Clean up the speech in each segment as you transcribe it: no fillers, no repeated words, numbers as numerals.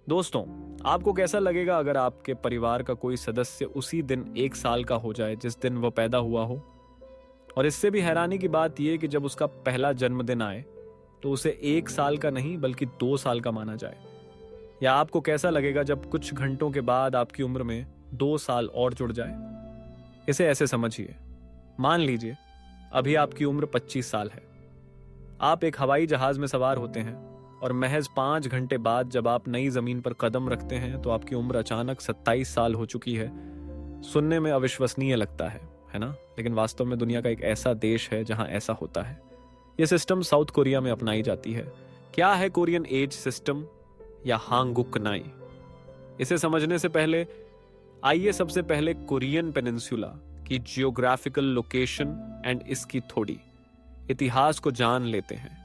दोस्तों, आपको कैसा लगेगा अगर आपके परिवार का कोई सदस्य उसी दिन 1 साल का हो जाए जिस दिन वह पैदा हुआ हो? और इससे भी हैरानी की बात यह कि जब उसका पहला जन्मदिन आए तो उसे 1 साल का नहीं बल्कि 2 साल का माना जाए। या आपको कैसा लगेगा जब कुछ घंटों के बाद आपकी उम्र में 2 साल और जुड़ जाए? इसे ऐसे समझिए, मान लीजिए अभी आपकी उम्र 25 साल है। आप एक हवाई जहाज में सवार होते हैं और महज 5 घंटे बाद जब आप नई जमीन पर कदम रखते हैं तो आपकी उम्र अचानक 27 साल हो चुकी है। सुनने में अविश्वसनीय लगता है ना? लेकिन वास्तव में दुनिया का एक ऐसा देश है जहां ऐसा होता है। यह सिस्टम साउथ कोरिया में अपनाई जाती है। क्या है कोरियन एज सिस्टम या हांगुक नाई? इसे समझने से पहले आइए सबसे पहले कोरियन पेनिनसुला की जियोग्राफिकल लोकेशन एंड इसकी थोड़ी इतिहास को जान लेते हैं।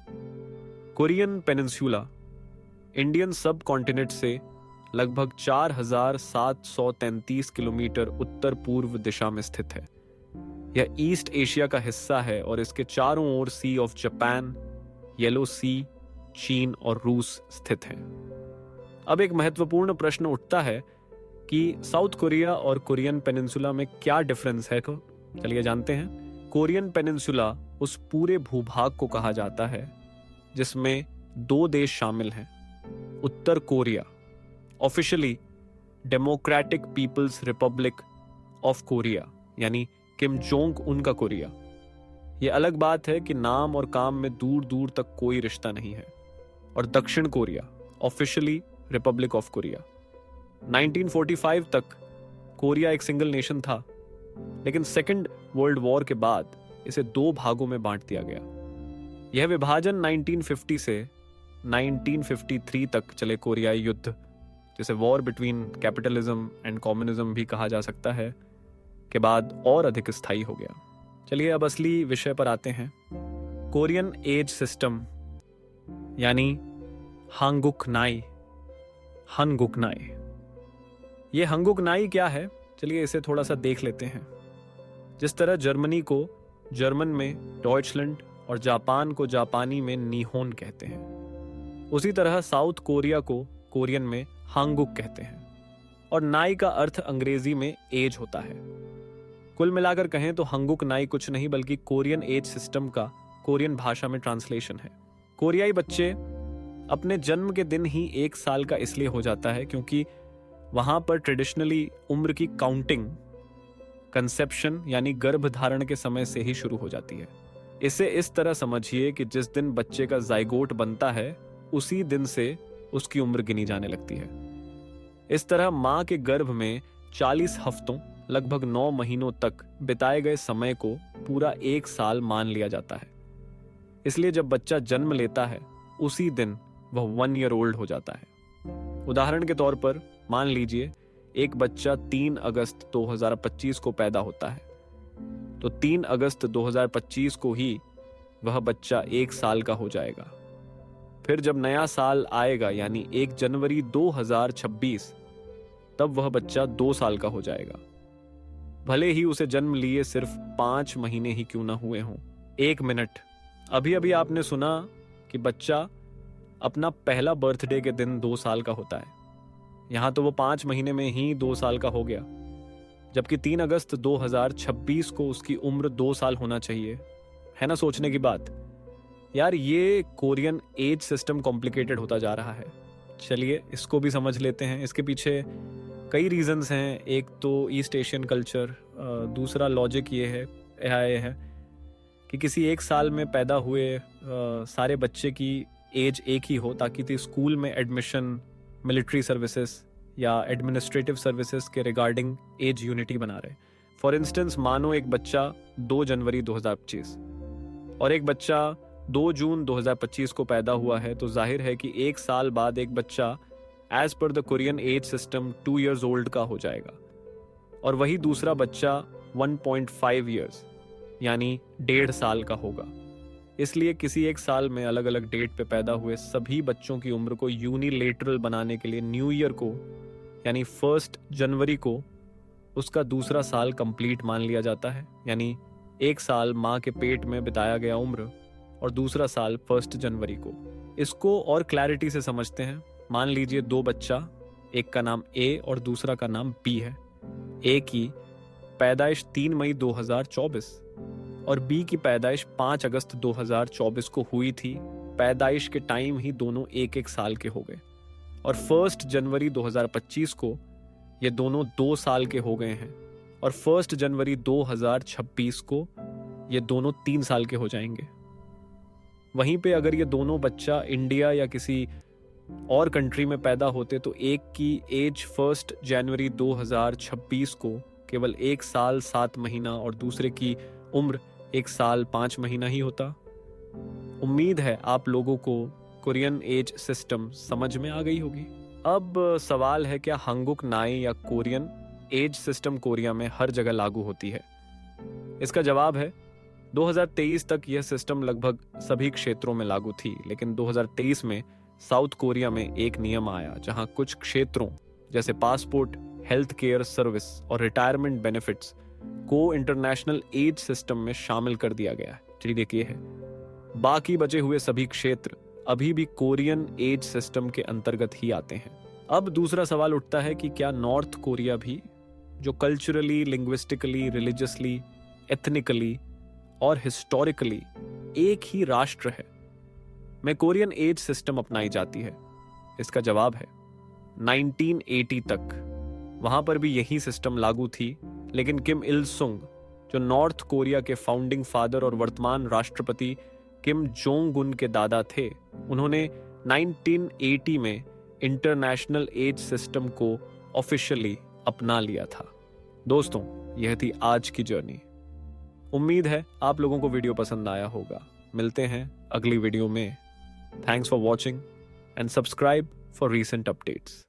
कोरियन पेनिनसुला इंडियन सब कॉन्टिनेंट से लगभग 4733 किलोमीटर उत्तर पूर्व दिशा में स्थित है। यह ईस्ट एशिया का हिस्सा है और इसके चारों ओर सी ऑफ जापान, येलो सी, चीन और रूस स्थित है। अब एक महत्वपूर्ण प्रश्न उठता है कि साउथ कोरिया और कोरियन पेनिनसुला में क्या डिफरेंस है? चलिए जानते हैं। कोरियन पेनिनसुला उस पूरे भूभाग को कहा जाता है जिसमें 2 देश शामिल हैं। उत्तर Korea officially democratic people's republic of Korea यानी किम जोंग उन का कोरिया। यह अलग बात है कि नाम और काम में दूर दूर तक कोई रिश्ता नहीं है। और दक्षिण Korea officially Republic of Korea. 1945 तक कोरिया एक सिंगल नेशन था, लेकिन सेकेंड वर्ल्ड वॉर के बाद इसे 2 भागों में बांट दिया गया। यह विभाजन 1950 से 1953 तक चले कोरियाई युद्ध, जिसे war between capitalism and communism भी कहा जा सकता है, के बाद और अधिक स्थायी हो गया। चलिए अब असली विषय पर आते हैं। कोरियन एज सिस्टम यानी हांगुक नाई। हनगुक नाई, ये हंगुक नाई क्या है? चलिए इसे थोड़ा सा देख लेते हैं। जिस तरह जर्मनी को जर्मन में डॉइचलैंड और जापान को जापानी में निहोन कहते हैं, उसी तरह साउथ कोरिया को कोरियन में हांगुक कहते हैं। और नाई का अर्थ अंग्रेजी में एज होता है। कुल मिलाकर कहें तो हंगुक नाई कुछ नहीं बल्कि कोरियन एज सिस्टम का कोरियन भाषा में ट्रांसलेशन है। कोरियाई बच्चे अपने जन्म के दिन ही 1 साल का इसलिए हो जाता है क्योंकि वहां पर ट्रेडिशनली उम्र की काउंटिंग कंसेप्शन यानी गर्भ धारण के समय से ही शुरू हो जाती है। इसे इस तरह समझिए कि जिस दिन बच्चे का जाइगोट बनता है उसी दिन से उसकी उम्र गिनी जाने लगती है। इस तरह मां के गर्भ में 40 हफ्तों लगभग 9 महीनों तक बिताए गए समय को पूरा 1 साल मान लिया जाता है। इसलिए जब बच्चा जन्म लेता है उसी दिन वह 1 ईयर ओल्ड हो जाता है। उदाहरण के तौर पर मान लीजिए एक बच्चा 3 अगस्त 2025 को पैदा होता है, तो 3 अगस्त 2025 को ही वह बच्चा 1 साल का हो जाएगा। फिर जब नया साल आएगा यानी 1 जनवरी 2026, तब वह बच्चा 2 साल का हो जाएगा, भले ही उसे जन्म लिए सिर्फ 5 महीने ही क्यों ना हुए हों। 1 मिनट, अभी अभी आपने सुना कि बच्चा अपना पहला बर्थडे के दिन 2 साल का होता है। यहां तो वो 5 महीने में ही 2 साल का हो गया, जबकि 3 अगस्त 2026 को उसकी उम्र 2 साल होना चाहिए। है ना सोचने की बात? यार ये कोरियन एज सिस्टम कॉम्प्लिकेटेड होता जा रहा है। चलिए इसको भी समझ लेते हैं। इसके पीछे कई रीजंस हैं। एक तो ईस्ट एशियन कल्चर, दूसरा लॉजिक ये है कि किसी 1 साल में पैदा हुए सारे बच्चे की एज एक ही हो, ताकि स्कूल में एडमिशन, मिलिट्री सर्विसेज या एडमिनिस्ट्रेटिव सर्विसेज के रिगार्डिंग एज यूनिटी बना रहे। फॉर इंस्टेंस मानो एक बच्चा 2 जनवरी 2025 और एक बच्चा 2 जून 2025 को पैदा हुआ है, तो जाहिर है कि 1 साल बाद एक बच्चा as per the Korean age system 2 years old का हो जाएगा और वही दूसरा बच्चा 1.5 ईयर्स यानी 1.5 साल का होगा। इसलिए किसी 1 साल में अलग अलग डेट पे पैदा हुए सभी बच्चों की उम्र को यूनिलेटरल बनाने के लिए न्यू ईयर को यानी 1 जनवरी को उसका दूसरा साल कंप्लीट मान लिया जाता है। यानी 1 साल माँ के पेट में बिताया गया उम्र और दूसरा साल 1 जनवरी को। इसको और क्लैरिटी से समझते हैं। मान लीजिए दो बच्चा, एक का नाम ए और दूसरा का नाम बी है। ए की पैदाइश 3 मई 2024 और बी की पैदाइश 5 अगस्त 2024 को हुई थी। पैदाइश के टाइम ही दोनों एक एक साल के हो गए और 1 जनवरी 2025 को ये दोनों 2 साल के हो गए हैं और 1 जनवरी 2026 को ये दोनों 3 साल के हो जाएंगे। वहीं पे अगर ये दोनों बच्चा इंडिया या किसी और कंट्री में पैदा होते तो एक की एज 1 जनवरी 2026 को केवल 1 साल 7 महीना और दूसरे की उम्र 1 साल 5 महीना ही होता। उम्मीद है आप लोगों को कोरियन एज सिस्टम समझ में आ गई होगी। अब सवाल है, क्या हंगुक नाई या कोरियन एज सिस्टम कोरिया में हर जगह लागू होती है? इसका जवाब है 2023 तक यह सिस्टम लगभग सभी क्षेत्रों में लागू थी, लेकिन 2023 में साउथ कोरिया में एक नियम आया जहां कुछ क्षेत्रों जैसे पासपोर्ट, हेल्थ केयर सर्विस और रिटायरमेंट बेनिफिट्स को इंटरनेशनल एज सिस्टम में शामिल कर दिया गया है। चलिए देखिए है, बाकी बचे हुए सभी क्षेत्र अभी भी कोरियन एज सिस्टम के अंतर्गत ही आते हैं। अब दूसरा सवाल उठता है कि क्या नॉर्थ कोरिया भी, जो कल्चरली, लिंग्विस्टिकली, रिलीजियसली, एथनिकली और हिस्टोरिकली एक ही राष्ट्र है, में कोरियन एज सिस्टम अपनाई जाती है? इसका जवाब है 1980 तक वहां पर भी यही सिस्टम लागू थी, लेकिन किम इल सुंग, जो नॉर्थ कोरिया के फाउंडिंग फादर और वर्तमान राष्ट्रपति किम जोंग उन के दादा थे, उन्होंने 1980 में इंटरनेशनल एज सिस्टम को ऑफिशियली अपना लिया था। दोस्तों, यह थी आज की जर्नी। उम्मीद है आप लोगों को वीडियो पसंद आया होगा। मिलते हैं अगली वीडियो में। Thanks for watching and subscribe for recent updates.